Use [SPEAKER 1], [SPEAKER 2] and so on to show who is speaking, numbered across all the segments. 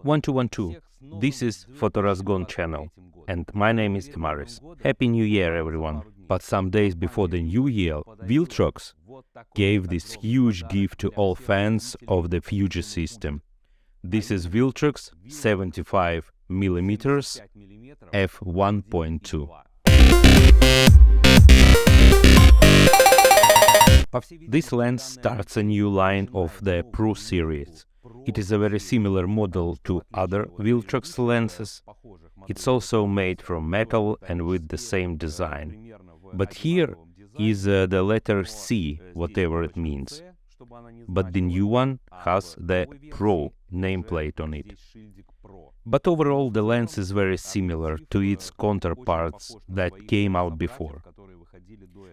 [SPEAKER 1] 1212. This is Fotorazgon channel, and my name is Tamaris. Happy New Year, everyone! But some days before the New Year, Viltrox gave this huge gift to all fans of the Fuji system. This is Viltrox 75mm f1.2. This lens starts a new line of the Pro series. It is a very similar model to other Viltrox lenses. It's also made from metal and with the same design. But here is the letter C, whatever it means. But the new one has the Pro nameplate on it. But overall the lens is very similar to its counterparts that came out before.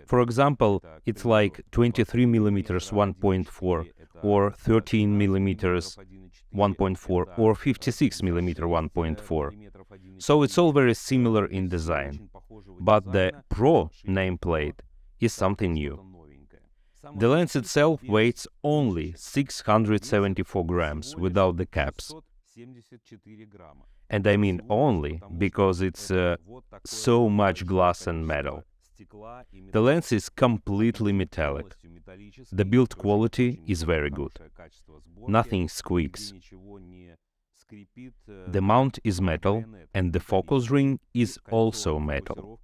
[SPEAKER 1] For example, it's like 23mm 1.4 or 13mm 1.4 or 56mm 1.4. So it's all very similar in design. But the Pro nameplate is something new. The lens itself weighs only 674 grams without the caps. And I mean only because it's so much glass and metal. The lens is completely metallic. The build quality is very good. Nothing squeaks. The mount is metal and the focus ring is also metal.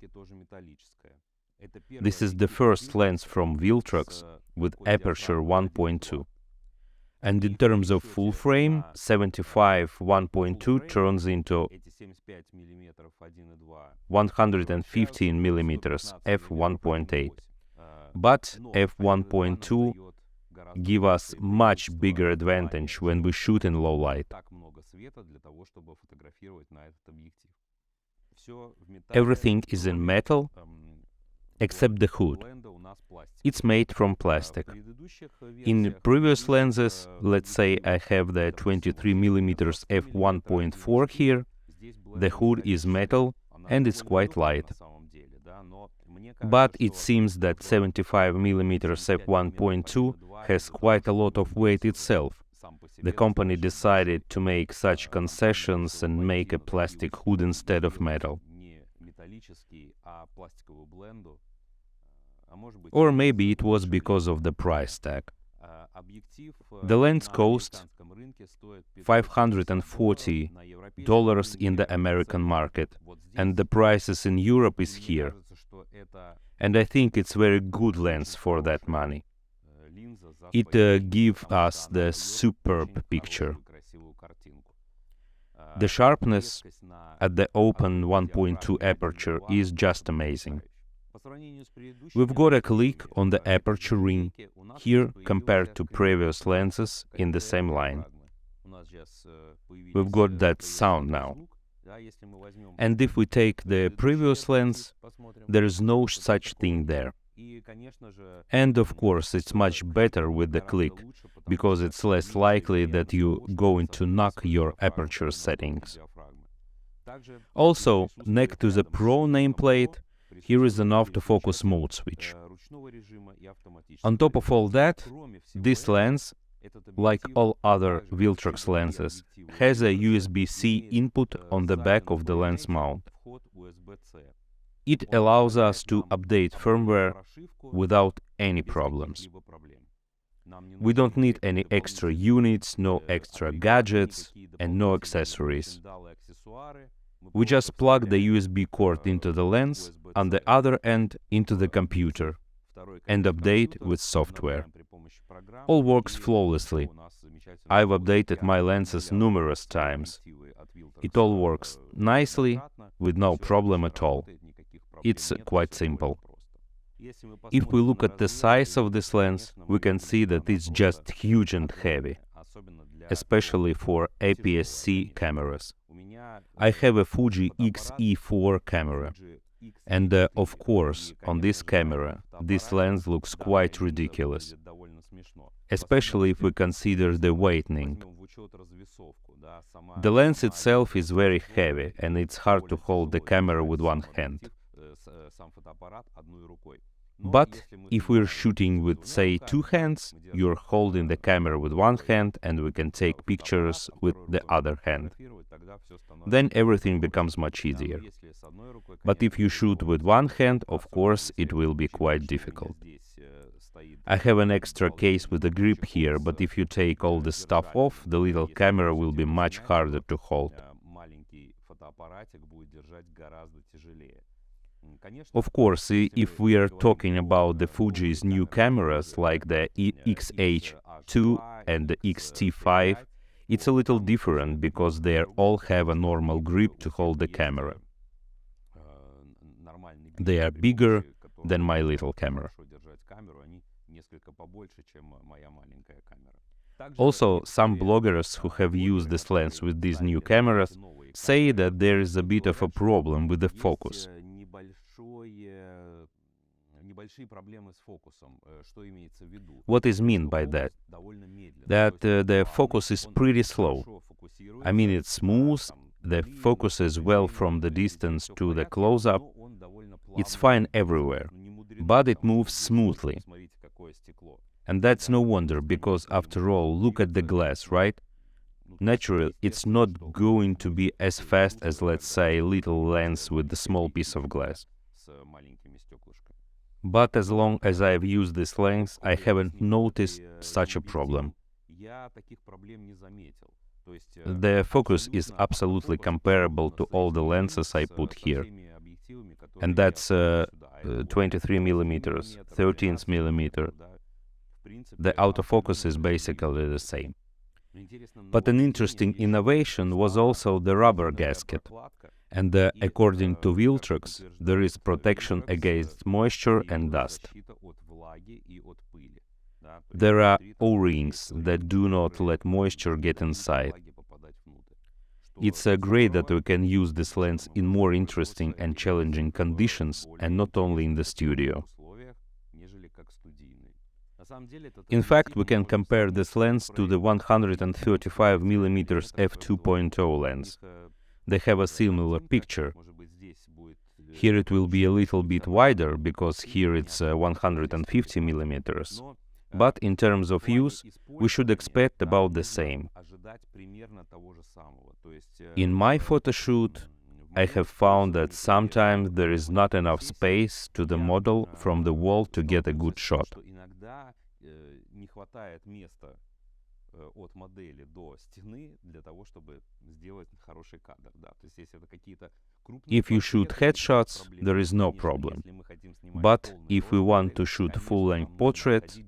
[SPEAKER 1] This is the first lens from Viltrox with aperture 1.2. And in terms of full frame, 75 1.2 turns into 115mm f1.8. But f1.2 give us much bigger advantage when we shoot in low light. Everything is in metal except the hood. It's made from plastic. In previous lenses, let's say I have the 23mm f1.4 here, the hood is metal and it's quite light. But it seems that 75mm f1.2 has quite a lot of weight itself. The company decided to make such concessions and make a plastic hood instead of metal. Or maybe it was because of the price tag. The lens cost $540 in the American market, and the prices in Europe is here. And I think it's very good lens for that money. It gives us the superb picture. The sharpness at the open 1.2 aperture is just amazing. We've got a click on the aperture ring here compared to previous lenses in the same line. We've got that sound now. And if we take the previous lens, there is no such thing there. And of course, it's much better with the click, because it's less likely that you're going to knock your aperture settings. Also, next to the Pro nameplate, here is an autofocus mode switch. On top of all that, this lens, like all other Viltrox lenses, has a USB-C input on the back of the lens mount. It allows us to update firmware without any problems. We don't need any extra units, no extra gadgets, and no accessories. We just plug the USB cord into the lens, on the other end into the computer, and update with software. All works flawlessly. I've updated my lenses numerous times. It all works nicely, with no problem at all. It's quite simple. If we look at the size of this lens, we can see that it's just huge and heavy, especially for APS-C cameras. I have a Fuji X-E4 camera, and of course, on this camera, this lens looks quite ridiculous, especially if we consider the weighting. The lens itself is very heavy, and it's hard to hold the camera with one hand. But if we're shooting with, say, two hands, you're holding the camera with one hand and we can take pictures with the other hand. Then everything becomes much easier. But if you shoot with one hand, of course, it will be quite difficult. I have an extra case with a grip here, but if you take all the stuff off, the little camera will be much harder to hold. Of course, if we are talking about the Fuji's new cameras like the XH2 and the XT5, it's a little different because they all have a normal grip to hold the camera. They are bigger than my little camera. Also, some bloggers who have used this lens with these new cameras say that there is a bit of a problem with the focus. What is meant by that? That the focus is pretty slow. I mean, it's smooth, the focus is well from the distance to the close-up, it's fine everywhere, but it moves smoothly. And that's no wonder, because after all, look at the glass, right? Naturally, it's not going to be as fast as, let's say, a little lens with a small piece of glass. But as long as I've used this lens, I haven't noticed such a problem. The focus is absolutely comparable to all the lenses I put here. And that's 23mm, 13mm. The autofocus is basically the same. But an interesting innovation was also the rubber gasket. And according to Viltrox, there is protection against moisture and dust. There are O-rings that do not let moisture get inside. It's great that we can use this lens in more interesting and challenging conditions, and not only in the studio. In fact, we can compare this lens to the 135mm f2.2 lens. They have a similar picture. Here it will be a little bit wider, because here it's 150mm. But in terms of use, we should expect about the same. In my photo shoot, I have found that sometimes there is not enough space to the model from the wall to get a good shot. If you shoot headshots, there is no problem. But if we want to shoot full-length portraits,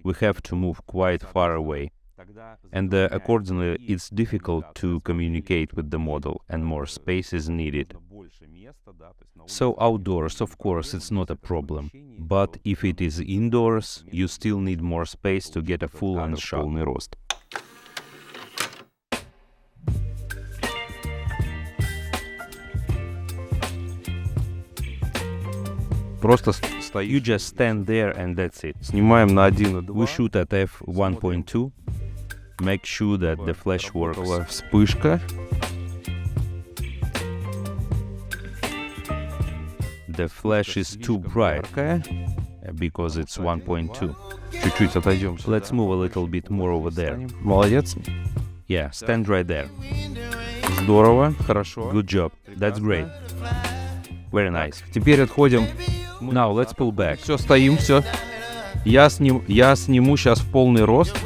[SPEAKER 1] we have to move quite far away. And accordingly, it's difficult to communicate with the model, and more space is needed. So outdoors, of course, it's not a problem. But if it is indoors, you still need more space to get a full-length shot. You just stand there and that's it. We shoot at f1.2. Make sure that the flash works.
[SPEAKER 2] Вспышка.
[SPEAKER 1] The flash is too bright because it's 1.2.
[SPEAKER 2] Чуть-чуть отойдем.
[SPEAKER 1] Let's move a little bit more over there.
[SPEAKER 2] Молодец.
[SPEAKER 1] Yeah, stand right there.
[SPEAKER 2] Здорово. Хорошо.
[SPEAKER 1] Good job. That's great. Very nice.
[SPEAKER 2] Теперь отходим.
[SPEAKER 1] Now let's pull back.
[SPEAKER 2] Все, стоим, все. Я сниму сейчас в полный рост.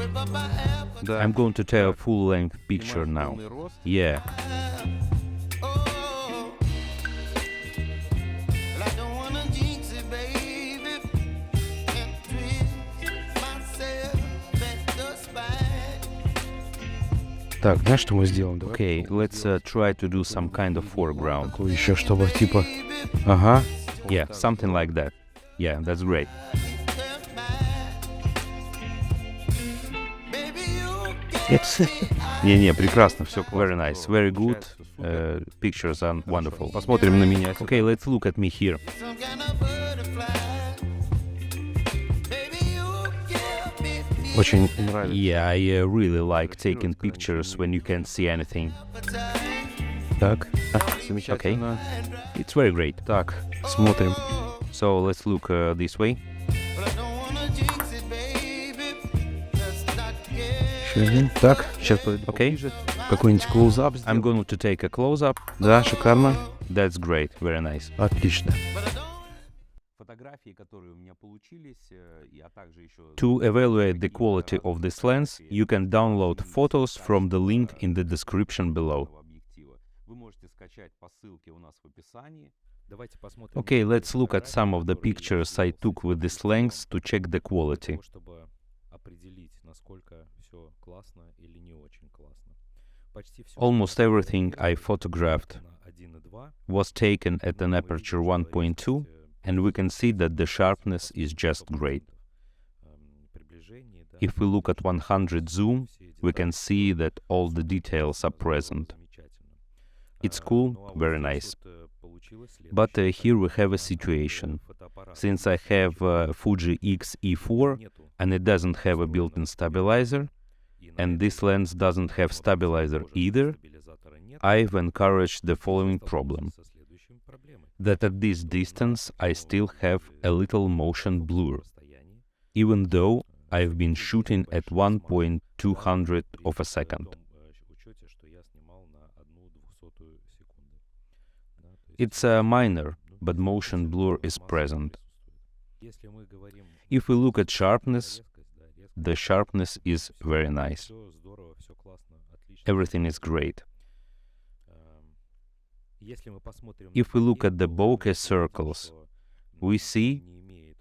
[SPEAKER 1] I'm going to take a full-length picture now. Yeah.
[SPEAKER 2] Так, знаешь, что мы сделаем?
[SPEAKER 1] Okay, let's try to do some kind of foreground.
[SPEAKER 2] Еще чтобы типа... Ага.
[SPEAKER 1] Yeah, something like that. Yeah, that's great.
[SPEAKER 2] Не-не, прекрасно, все.
[SPEAKER 1] Very nice, very good. Pictures are wonderful.
[SPEAKER 2] Посмотрим на меня.
[SPEAKER 1] Okay, let's look at me here.
[SPEAKER 2] Очень нравится.
[SPEAKER 1] Yeah, I really like taking pictures when you can't see anything.
[SPEAKER 2] Так,
[SPEAKER 1] Okay,
[SPEAKER 2] замечательно.
[SPEAKER 1] it's very great.
[SPEAKER 2] Так, смотрим.
[SPEAKER 1] So let's look this way.
[SPEAKER 2] Так, сейчас
[SPEAKER 1] Okay,
[SPEAKER 2] какой-нибудь клоузап
[SPEAKER 1] I'm going to take a close-up.
[SPEAKER 2] Да, шикарно.
[SPEAKER 1] That's great, very nice.
[SPEAKER 2] Отлично.
[SPEAKER 1] To evaluate the quality of this lens, you can download photos from the link in the description below. Okay, let's look at some of the pictures I took with this lens to check the quality. Almost everything I photographed was taken at an aperture 1.2, and we can see that the sharpness is just great. If we look at 100 zoom, we can see that all the details are present. It's cool, very nice. But here we have a situation. Since I have Fuji X-E4 and it doesn't have a built-in stabilizer, and this lens doesn't have stabilizer either, I've encouraged the following problem. That at this distance I still have a little motion blur, even though I've been shooting at 1.200 of a second. It's minor, but motion blur is present. If we look at sharpness, the sharpness is very nice. Everything is great. If we look at the bokeh circles, we see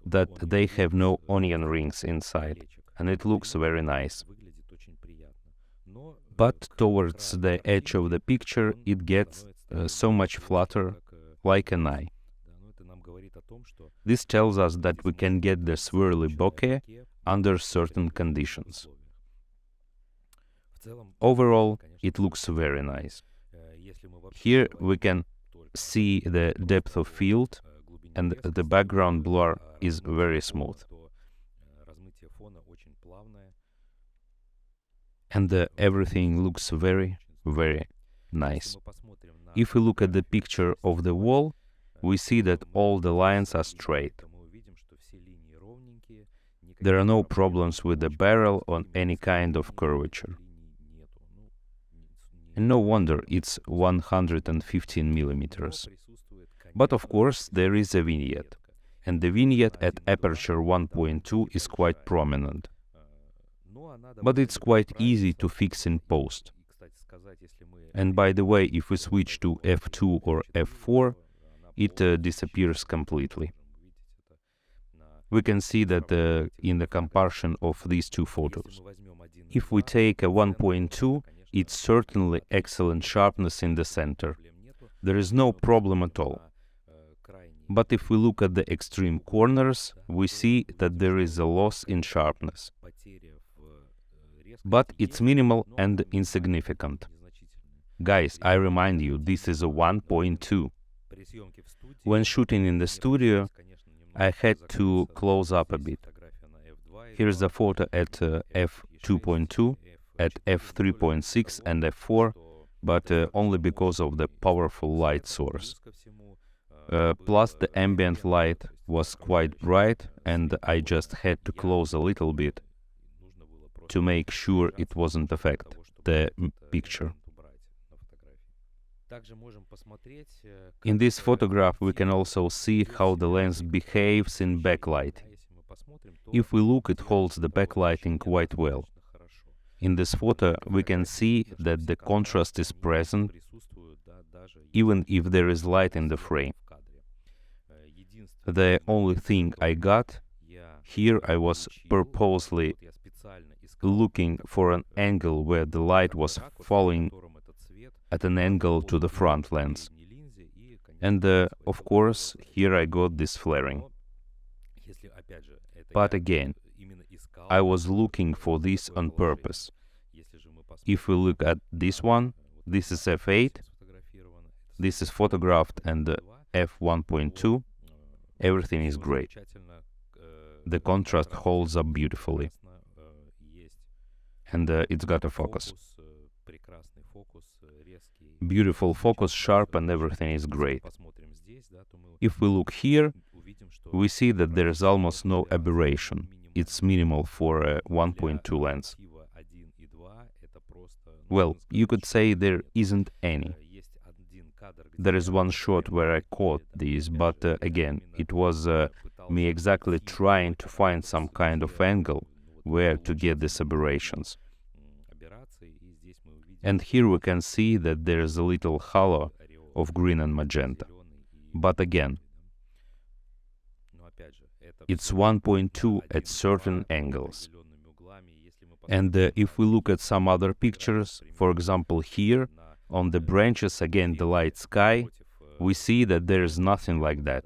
[SPEAKER 1] that they have no onion rings inside, and it looks very nice. But towards the edge of the picture, it gets so much flatter, like an eye. This tells us that we can get the swirly bokeh under certain conditions. Overall, it looks very nice. Here we can see the depth of field, and the background blur is very smooth. And everything looks very, very nice. If we look at the picture of the wall, we see that all the lines are straight. There are no problems with the barrel or any kind of curvature. And no wonder it's 115 millimeters. But of course there is a vignette, and the vignette at aperture 1.2 is quite prominent. But it's quite easy to fix in post. And by the way, if we switch to f2 or f4, it disappears completely. We can see that in the comparison of these two photos. If we take a 1.2, it's certainly excellent sharpness in the center. There is no problem at all. But if we look at the extreme corners, we see that there is a loss in sharpness. But it's minimal and insignificant. Guys, I remind you, this is a 1.2. When shooting in the studio, I had to close up a bit. Here's a photo at f2.2, at f3.6 and f4, but only because of the powerful light source. Plus the ambient light was quite bright, and I just had to close a little bit to make sure it wasn't affect the picture. In this photograph we can also see how the lens behaves in backlighting. If we look, it holds the backlighting quite well. In this photo we can see that the contrast is present even if there is light in the frame. The only thing I got here, I was purposely looking for an angle where the light was falling at an angle to the front lens. And of course, here I got this flaring. But again, I was looking for this on purpose. If we look at this one, this is f8, this is photographed and f1.2, everything is great. The contrast holds up beautifully. And it's got a focus. Beautiful focus, sharp, and everything is great. If we look here, we see that there is almost no aberration. It's minimal for a 1.2 lens. Well, you could say there isn't any. There is one shot where I caught these, but again, it was me exactly trying to find some kind of angle where to get these aberrations. And here we can see that there is a little halo of green and magenta. But again, it's 1.2 at certain angles. And if we look at some other pictures, for example here, on the branches against the light sky, we see that there is nothing like that.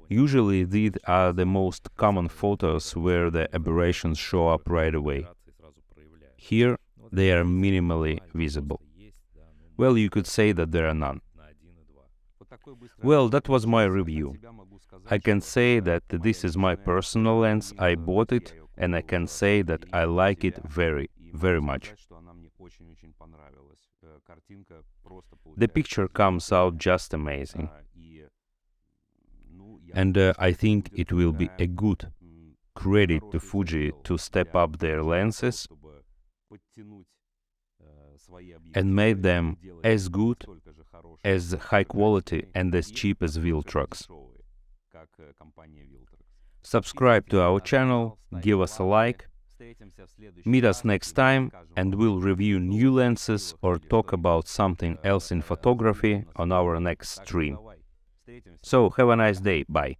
[SPEAKER 1] Usually these are the most common photos where the aberrations show up right away. Here they are minimally visible. Well, you could say that there are none. Well, that was my review. I can say that this is my personal lens, I bought it, and I can say that I like it very, very much. The picture comes out just amazing. And I think it will be a good credit to Fuji to step up their lenses and make them as good, as high quality and as cheap as Viltrox. Subscribe to our channel, give us a like, meet us next time, and we'll review new lenses or talk about something else in photography on our next stream. So, have a nice day, bye.